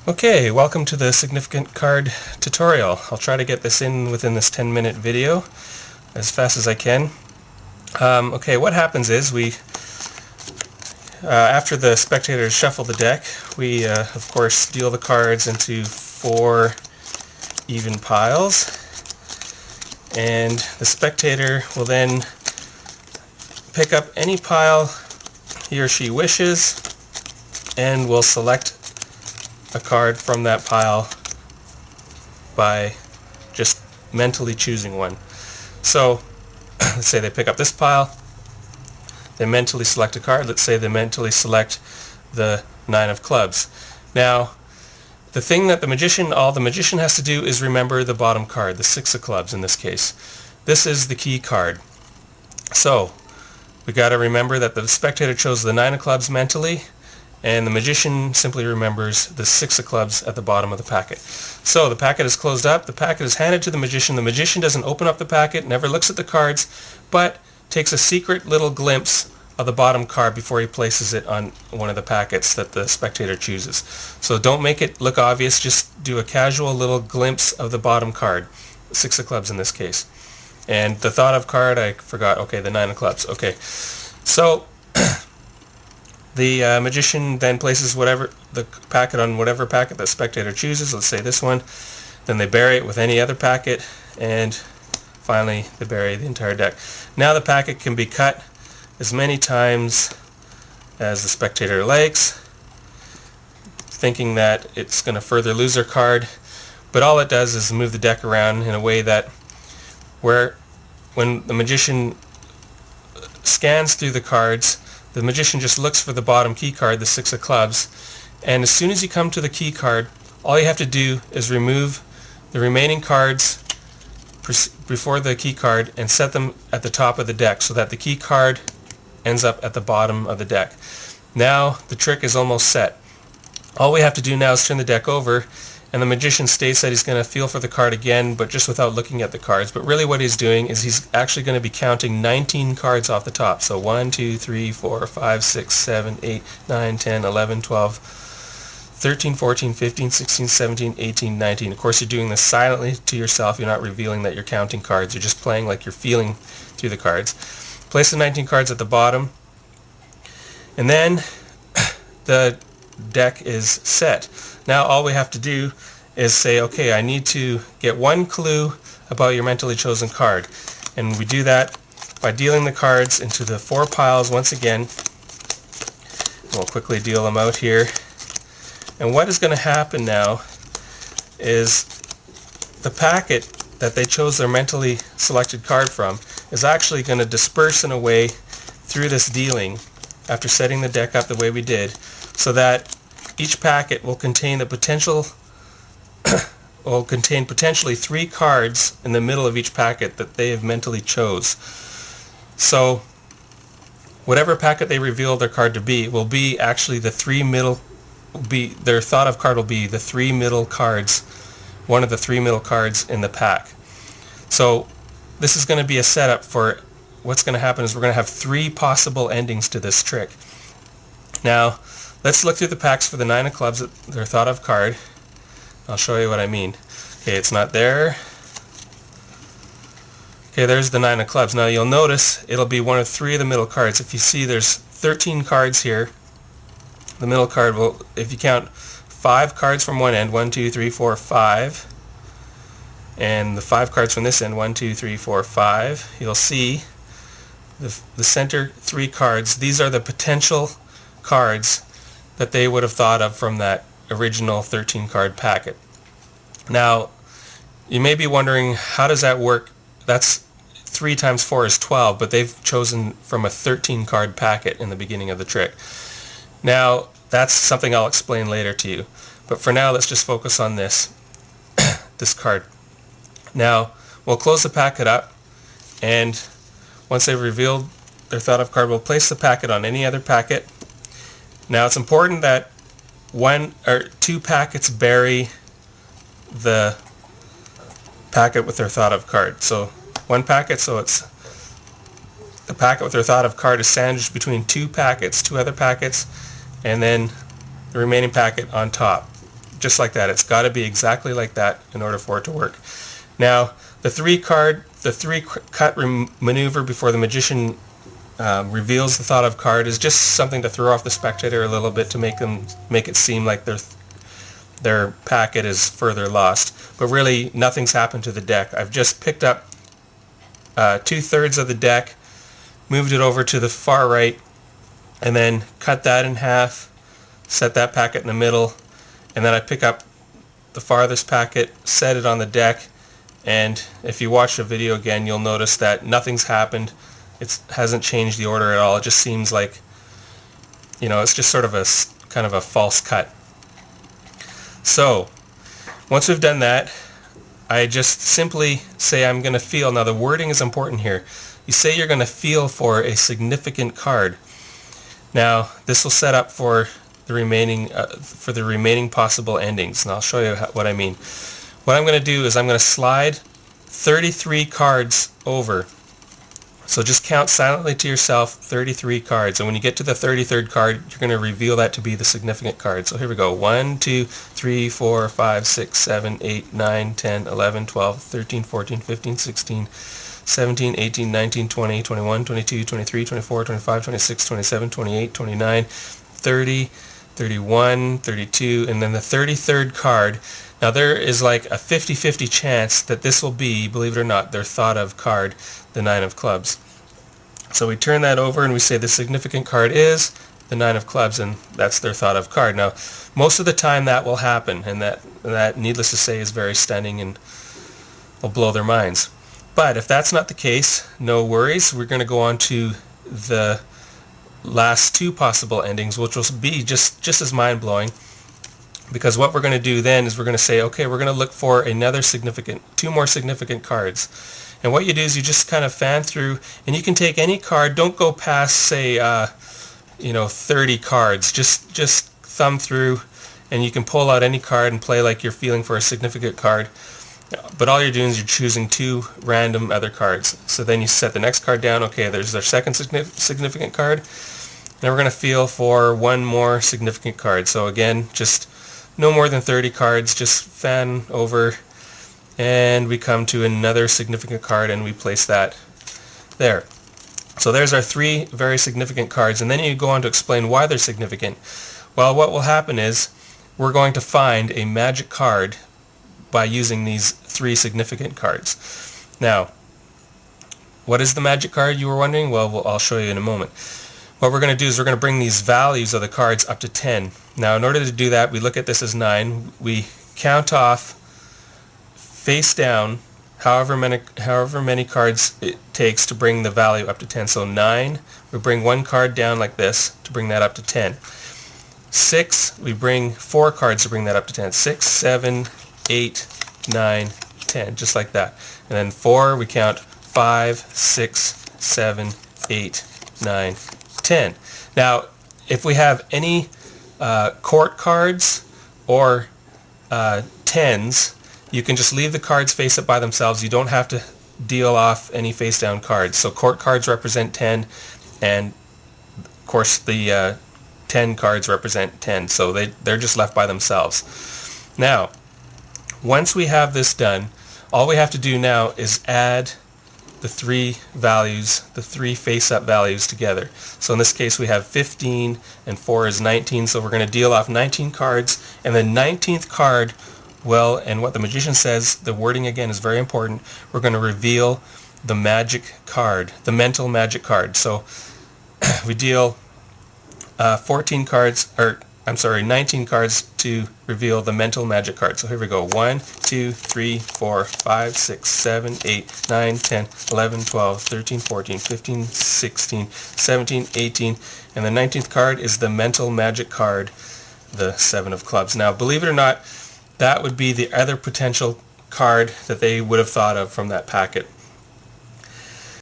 Okay, welcome to the significant card tutorial. I'll try to get this in within this 10-minute video as fast as I can. Okay, what happens is after the spectators shuffle the deck, we of course deal the cards into 4 even piles, and the spectator will then pick up any pile he or she wishes and will select a card from that pile by just mentally choosing one. So let's say they pick up this pile, they mentally select a card. Let's say they mentally select the 9 of clubs. Now the thing that all the magician has to do is remember the bottom card, the 6 of clubs in this case. This is the key card. So we got to remember that the spectator chose the 9 of clubs mentally, and the magician simply remembers the 6 of clubs at the bottom of the packet. So the packet is closed up, the packet is handed to the magician. The magician doesn't open up the packet, never looks at the cards, but takes a secret little glimpse of the bottom card before he places it on one of the packets that the spectator chooses. So don't make it look obvious, just do a casual little glimpse of the bottom card, 6 of clubs in this case. And the thought of card, I forgot, okay, the 9 of clubs. Okay, so the magician then places the packet on whatever packet the spectator chooses. Let's say this one. Then they bury it with any other packet, and finally they bury the entire deck. Now the packet can be cut as many times as the spectator likes, thinking that it's going to further lose their card, but all it does is move the deck around in a way that when the magician scans through the cards, the magician just looks for the bottom key card, the 6 of clubs, and as soon as you come to the key card, all you have to do is remove the remaining cards before the key card and set them at the top of the deck so that the key card ends up at the bottom of the deck. Now the trick is almost set. All we have to do now is turn the deck over, and the magician states that he's going to feel for the card again, but just without looking at the cards. But really what he's doing is he's actually going to be counting 19 cards off the top. So 1, 2, 3, 4, 5, 6, 7, 8, 9, 10, 11, 12, 13, 14, 15, 16, 17, 18, 19. Of course, you're doing this silently to yourself. You're not revealing that you're counting cards. You're just playing like you're feeling through the cards. Place the 19 cards at the bottom, and then the deck is set. Now all we have to do is say, okay, I need to get one clue about your mentally chosen card. And we do that by dealing the cards into the 4 piles once again. We'll quickly deal them out here. And what is going to happen now is the packet that they chose their mentally selected card from is actually going to disperse in a way through this dealing after setting the deck up the way we did, so that each packet will contain potentially 3 cards in the middle of each packet that they have mentally chose. So whatever packet they reveal their card to be will be actually the 3 middle, their thought of card will be the 3 middle cards, one of the 3 middle cards in the pack. So this is going to be a setup for what's going to happen is we're going to have 3 possible endings to this trick. Now let's look through the packs for the 9 of clubs, their thought of card. I'll show you what I mean. Okay, it's not there. Okay, there's the 9 of clubs. Now you'll notice it'll be one of 3 of the middle cards. If you see there's 13 cards here, the middle card will, if you count 5 cards from one end, 1, 2, 3, 4, 5, and the 5 cards from this end, 1, 2, 3, 4, 5, you'll see the center 3 cards. These are the potential cards that they would have thought of from that original 13 card packet. Now you may be wondering, how does that work? That's 3 times 4 is 12, but they've chosen from a 13 card packet in the beginning of the trick. Now that's something I'll explain later to you, but for now let's just focus on this card. Now we'll close the packet up, and once they've revealed their thought of card, we'll place the packet on any other packet. Now it's important that 1 or 2 packets bury the packet with their thought of card. So 1 packet, so it's the packet with their thought of card is sandwiched between 2 packets, 2 other packets, and then the remaining packet on top. just like that. It's got to be exactly like that in order for it to work. Now, the three cut maneuver before the magician reveals the thought of card is just something to throw off the spectator a little bit to make it seem like their packet is further lost. But really, nothing's happened to the deck. I've just picked up 2/3 of the deck, moved it over to the far right, and then cut that in half, set that packet in the middle, and then I pick up the farthest packet, set it on the deck, and if you watch the video again, you'll notice that nothing's happened. It hasn't changed the order at all. It just seems like, it's just sort of a kind of a false cut. So, once we've done that, I just simply say I'm going to feel. Now the wording is important here. You say you're going to feel for a significant card. Now this will set up for the remaining possible endings, and I'll show you what I mean. What I'm going to do is I'm going to slide 33 cards over. So just count silently to yourself 33 cards, and when you get to the 33rd card, you're going to reveal that to be the significant card. So here we go. 1, 2, 3, 4, 5, 6, 7, 8, 9, 10, 11, 12, 13, 14, 15, 16, 17, 18, 19, 20, 21, 22, 23, 24, 25, 26, 27, 28, 29, 30, 31, 32, and then the 33rd card. Now there is like a 50-50 chance that this will be, believe it or not, their thought of card, the 9 of clubs. So we turn that over and we say the significant card is the 9 of clubs, and that's their thought of card. Now most of the time that will happen, and that needless to say is very stunning and will blow their minds. But if that's not the case, no worries. We're going to go on to the last 2 possible endings, which will be just as mind-blowing, because what we're going to do then is we're going to say, okay, we're going to look for 2 more significant cards. And what you do is you just kind of fan through, and you can take any card. Don't go past, say, 30 cards. Just thumb through, and you can pull out any card and play like you're feeling for a significant card. But all you're doing is you're choosing 2 random other cards. So then you set the next card down. Okay, there's their second significant card. Now we're going to feel for 1 more significant card. So again, just no more than 30 cards. Just fan over, and we come to another significant card, and we place that there. So there's our 3 very significant cards, and then you go on to explain why they're significant. Well, what will happen is we're going to find a magic card by using these 3 significant cards. Now, what is the magic card, you were wondering? Well, I'll show you in a moment. What we're going to do is we're going to bring these values of the cards up to 10. Now, in order to do that, we look at this as 9. We count off face down however many cards it takes to bring the value up to 10. So 9, we bring 1 card down like this to bring that up to 10. 6, we bring 4 cards to bring that up to 10. 6, 7, 8, 9, 10, just like that. And then 4, we count 5, 6, 7, 8, 9, 10. Now, if we have any court cards or 10s, you can just leave the cards face up by themselves. You don't have to deal off any face down cards. So court cards represent 10, and of course the 10 cards represent 10. So they're just left by themselves. Now, once we have this done, all we have to do now is add the 3 values, the 3 face-up values together. So in this case we have 15 and 4 is 19, so we're going to deal off 19 cards, and the 19th card, well, and what the magician says, the wording again is very important, we're going to reveal the magic card, the mental magic card. So we deal 19 cards to reveal the mental magic card. So here we go. 1, 2, 3, 4, 5, 6, 7, 8, 9, 10, 11, 12, 13, 14, 15, 16, 17, 18, and the 19th card is the mental magic card, the 7 of clubs. Now, believe it or not, that would be the other potential card that they would have thought of from that packet.